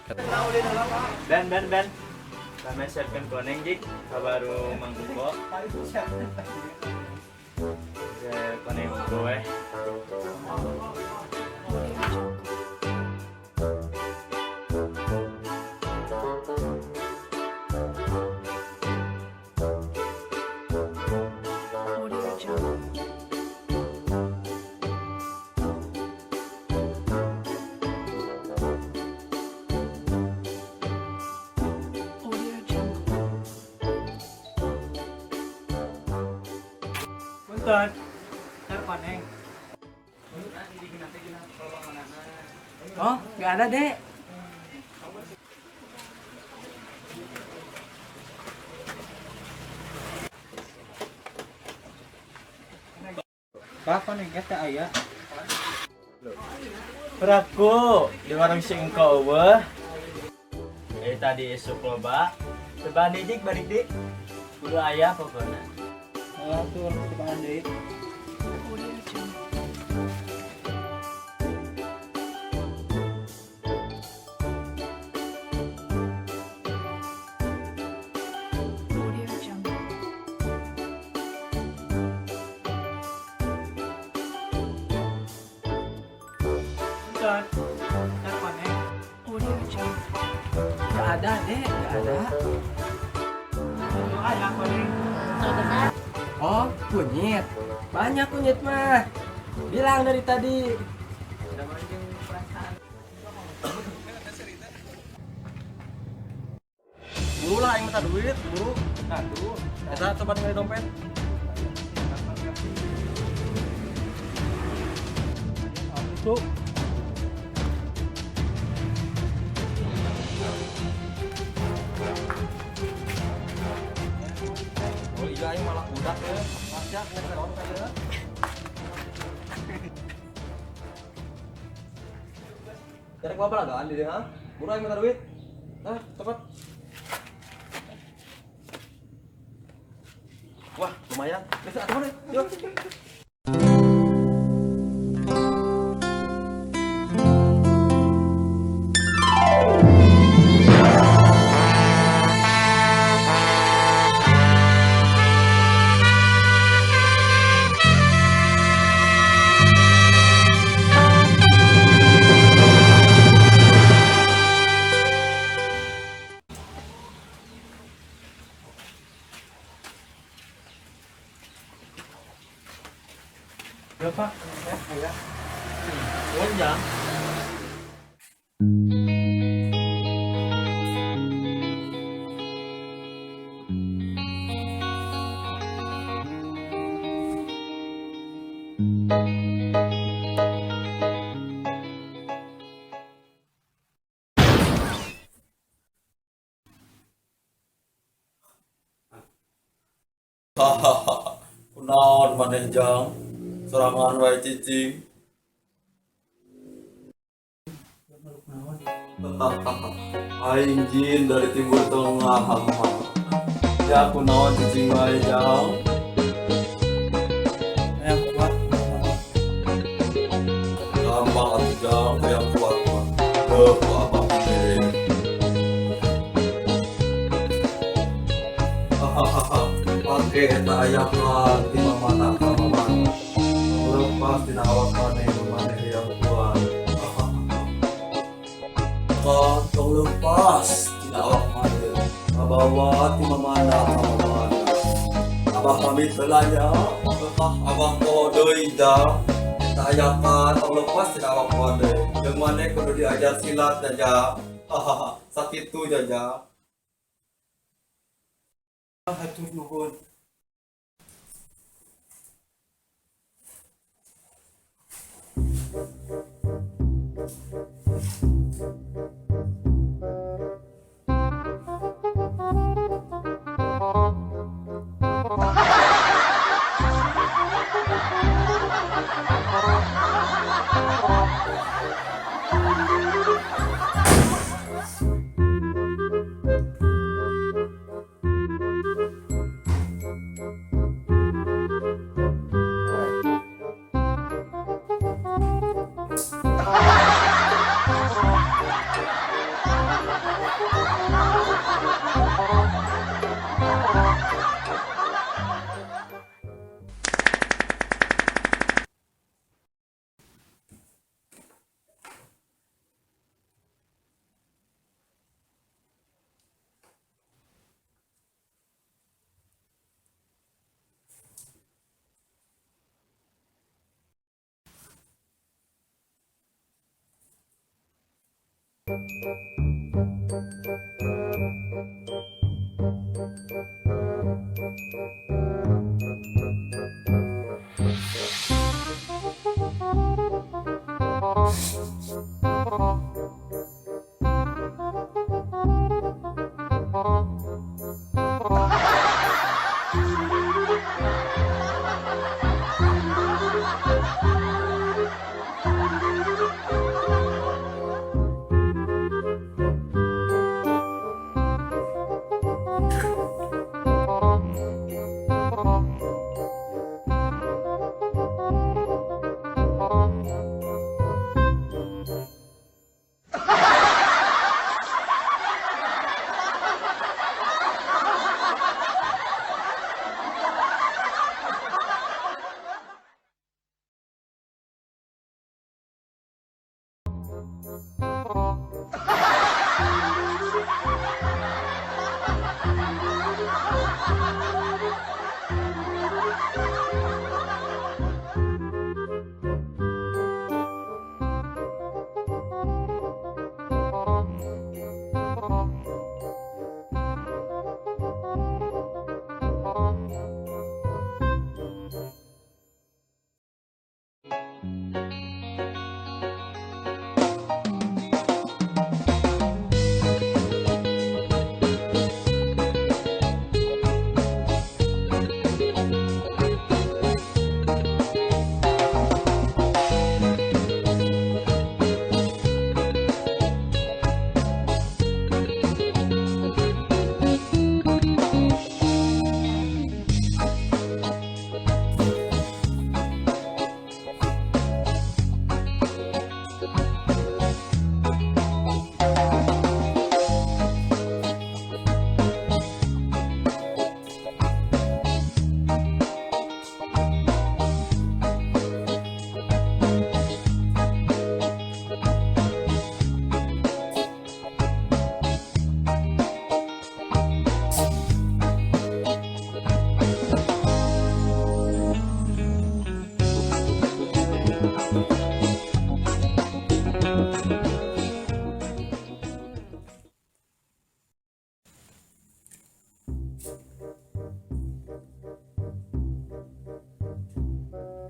Ben. Kami siapkan koneng jik, baru mangkuko. Koneng gue. Punten, koneng. Oh, nggak ada, Dek. Pak, koneng kita ayah. Peraku, di warung si engkau weh. Tadi esok loba. Coba dik balik dik. Kudu ayah pokoknya. Tuh, coba dik. Nggak ada, Dek. Nggak ada. Oh, kunyit. Banyak kunyit mah. Bilang dari tadi. Buru lah yang minta duit, buru. Aduh, kita coba ngali dompet. Tuh. Oh iya, ini malah budak ya. Masya, nggak dompet ya. Cari apa lah kan dia, ha? Buru yang minta duit. Nah, cepat. Wah, lumayan. Bisa atau mana? Yuk. Ya Pak, ya. Ya. Hahaha, kunaon maneh jang, serangan wae cicing. Aing jin dari timur tengah. Ya kunaon cicing wae jang. Yang kuat. Gampang atuh jang, yang kuat mah. Ku abang ini. Hahaha. Oke, eta aya hati mamana ka mamana. Lepas dina awak maneh yang kuat. Tong lepas dina awak maneh. Abawa ti mamana ka mamana. Abah pamit belanja. Abah poho deui da. Eta aya tong lepas dina awak maneh. Jeung maneh kudu diajar silat jaja. Hahaha, sakitu jaja. Hatur nuhun.